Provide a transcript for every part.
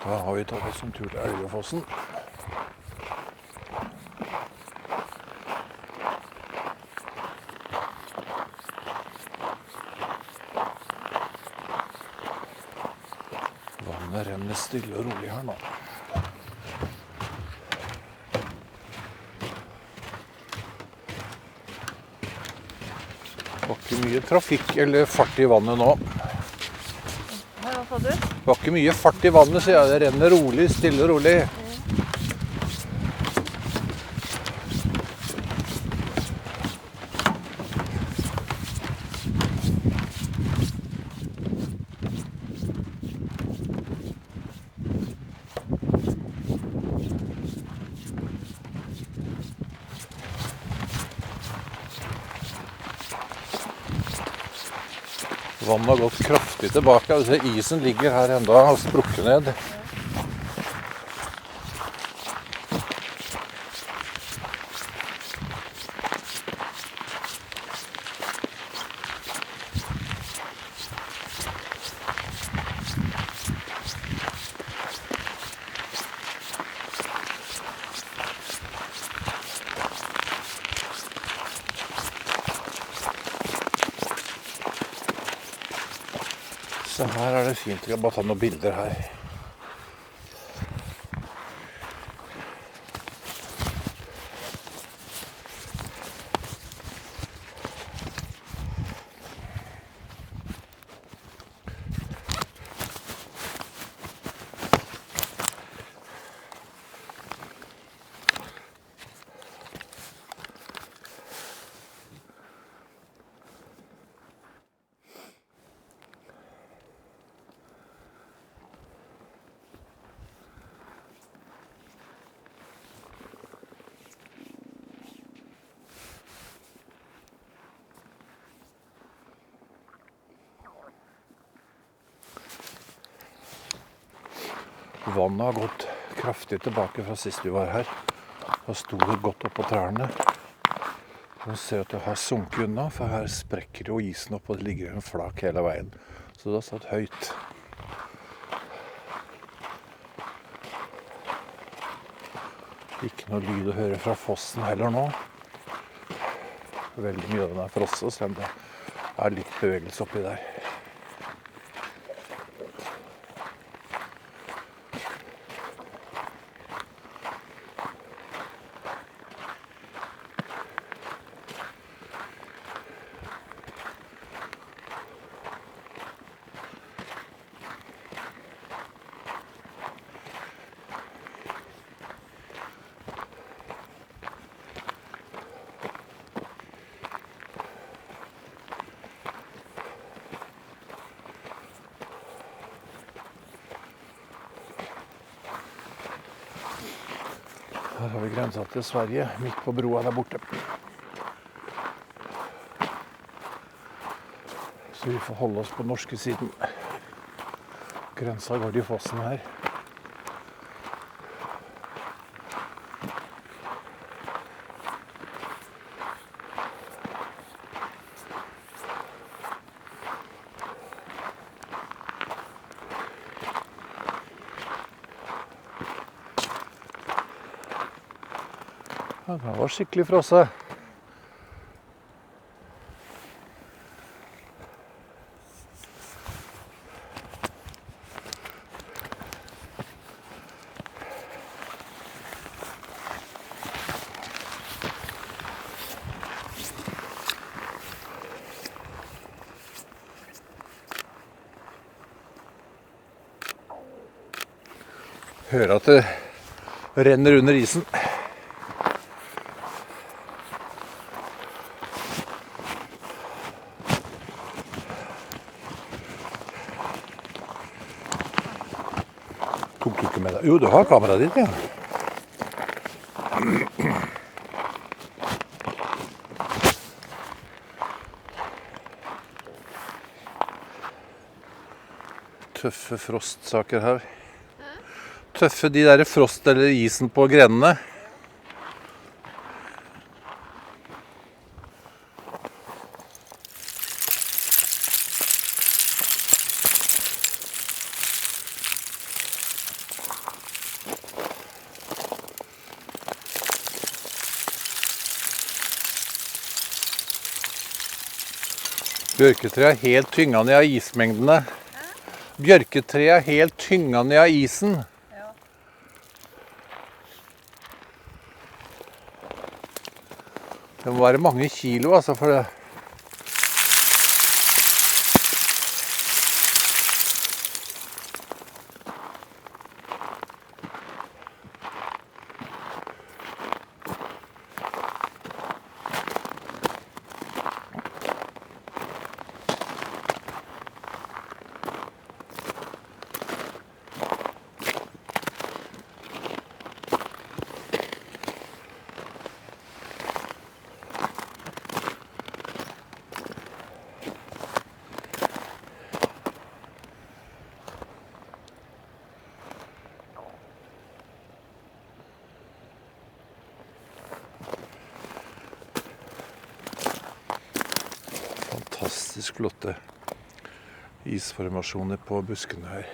Da har vi tatt oss en tur til Elgefossen. Vannet renner stille og rolig her nå. Det var ikke mye trafikk eller fart i vannet nå. Hva sa du? Det var ikke mye fart i vannet, sier jeg. Det renner rolig, stille og rolig. Vannet har gått kraftig tilbake. Altså, isen ligger her enda og sprukker ned. Så her er det fint. Jeg kan bare ta noen bilder her. Vannet har gått kraftig tilbake fra sist vi var her. Da sto det godt opp på trærne. Nå ser jeg at det har sunket unna, for her sprekker jo isen opp, og det ligger en flak hele veien. Så det har stått høyt. Ikke noe lyd å høre fra fossen heller nå. Veldig mye av den er frosset, selv om det er litt bevegelse oppi der. Her har vi grensa til Sverige, midt på broa der borte. Så vi får holde oss på norske siden. Grensa går i fossen her. Ja, det var skikkelig frosset. Hører at det renner under isen. Tok du ikke med deg? Jo, du har kameraet ditt, ja. Tøffe frostsaker her. Tøffe de der frost eller isen på grenene. Bjørketreet er helt tynga ned av ismengdene. Bjørketreet er helt tynga ned av isen. Ja. Det må være mange kilo, altså, for det. Fantastisk flotte isformasjoner på buskene her.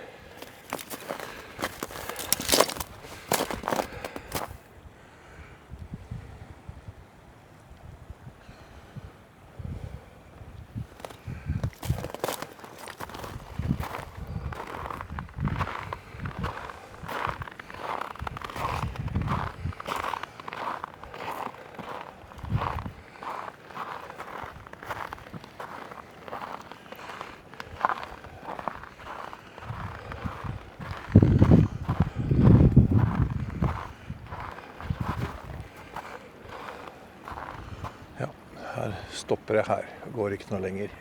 Her stopper jeg her, går ikke noe lenger.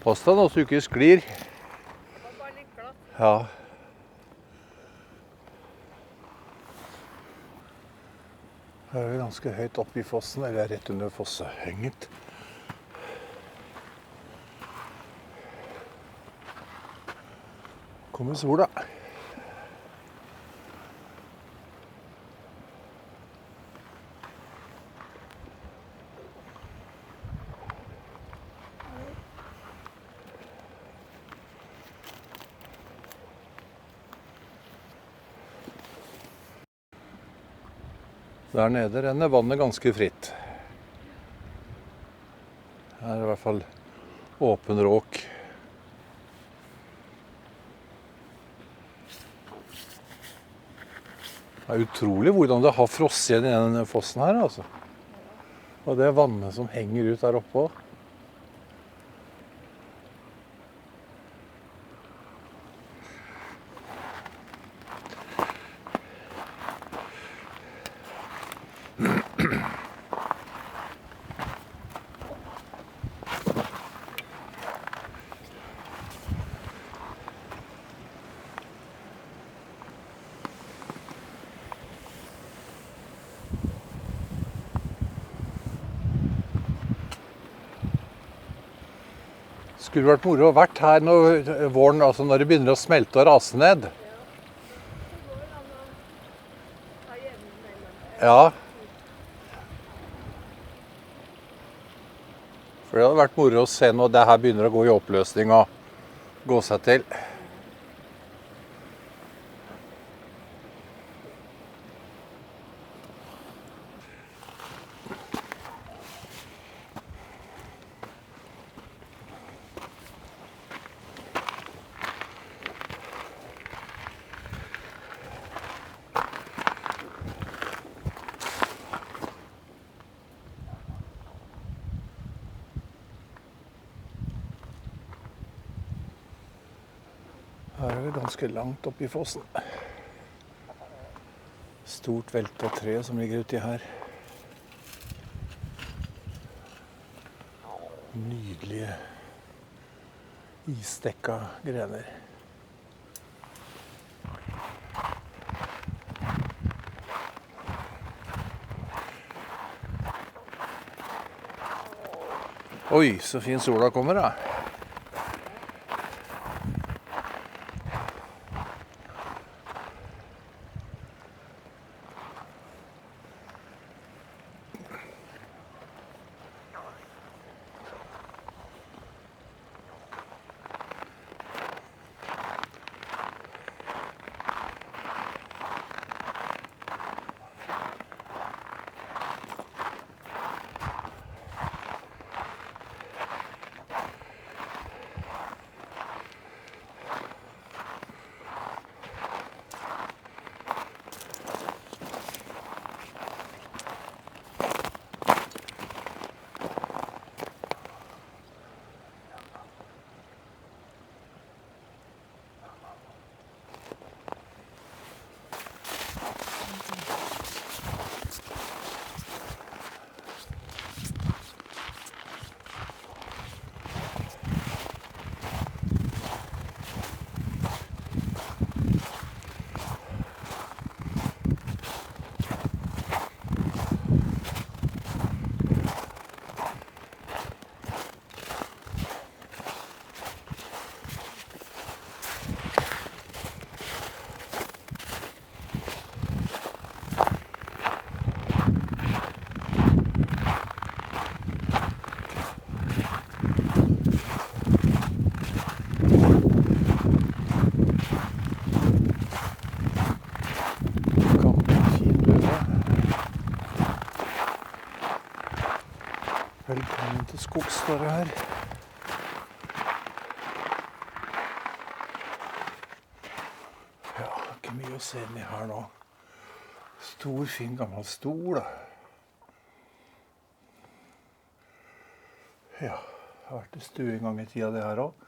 Pass deg nå så du ikke sklir. Det var bare litt glatt. Ja. Her er vi ganske høyt oppe i fossen, eller rett under fossehenget. Kommer sola. Der nede renner vannet ganske fritt. Her er i hvert fall åpen råk. Det er utrolig hvordan det har frosset igjen i denne fossen her, altså. Og det er vannet som henger ut der oppe også. Skulle vært moro å vært her når våren, altså når det begynner å smelte og rase ned. Ja. For det hadde vært moro å se når det her begynner å gå i oppløsning og gå seg til. Her er vi ganske langt oppe i fossen. Stort veltet tre som ligger uti her. Nydelige isdekka grener. Oi, så fin sola kommer da. Velkommen til skogs, står det her. Ja, ikke mye å se inn i her nå. Stor, fin, gammel stol, da. Ja, det har vært en stue en gang i tida, det her også.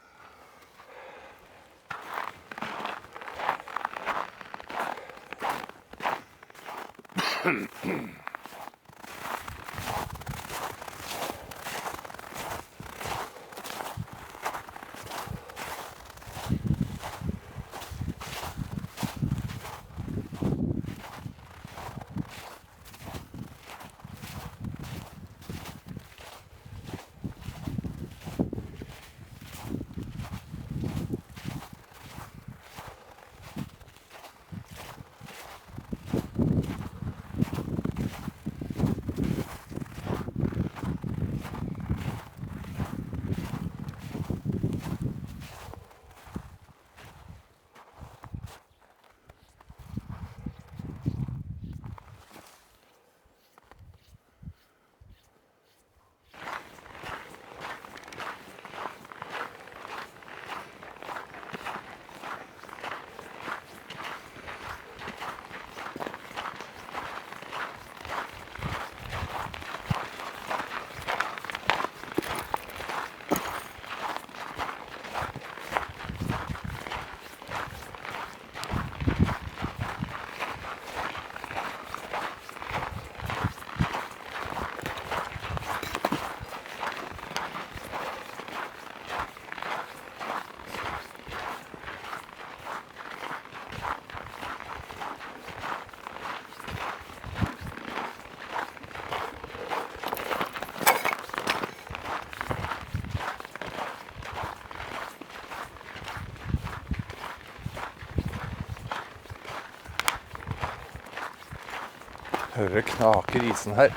Hører det knaker isen her.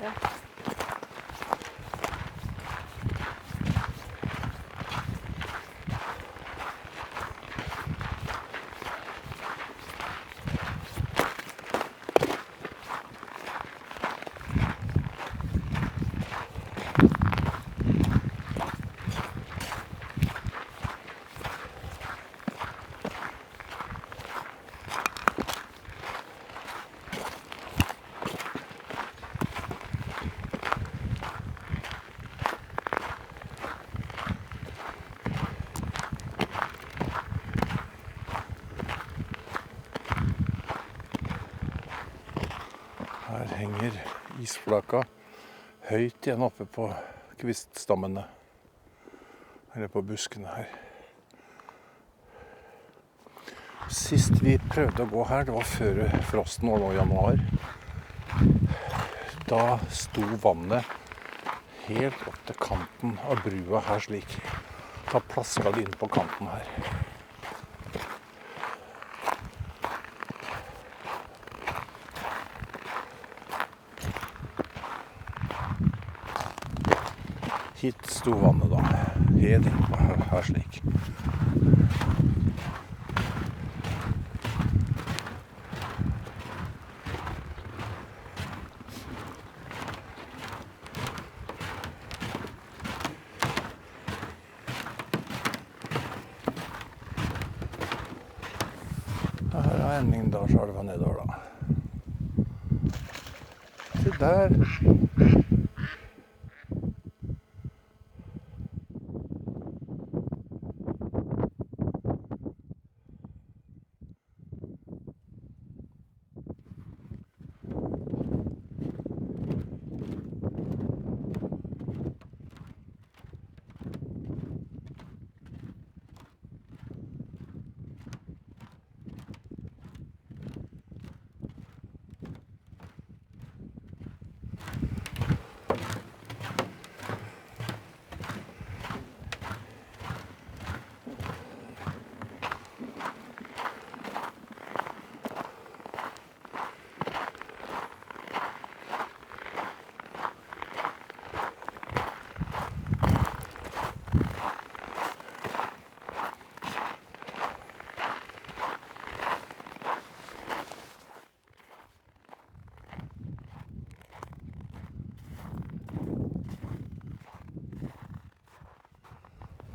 Ja. Her henger isflaka høyt igjen oppe på kviststammene. Eller på buskene her. Sist vi prøvde å gå her, det var før frosten var nå i januar. Da sto vannet helt opp til kanten av brua her slik. Da plaska det inn på kanten her. Hit sto vannet da, helt innpå her slik. Her er Enningdalselva nedover da. Se der.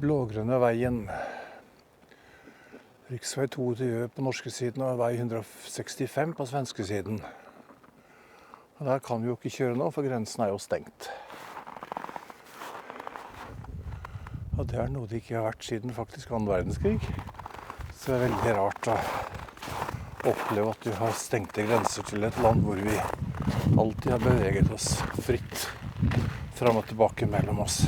blågrønne veien. Riksvei 22 på norske siden og vei 165 på svenske siden. Og der kan vi jo ikke kjøre nå, for grensen er jo stengt. Og det er noe det ikke har vært siden faktisk 2. verdenskrig. Så det er veldig rart å oppleve at vi har stengte grenser til et land hvor vi alltid har beveget oss fritt fram og tilbake mellom oss.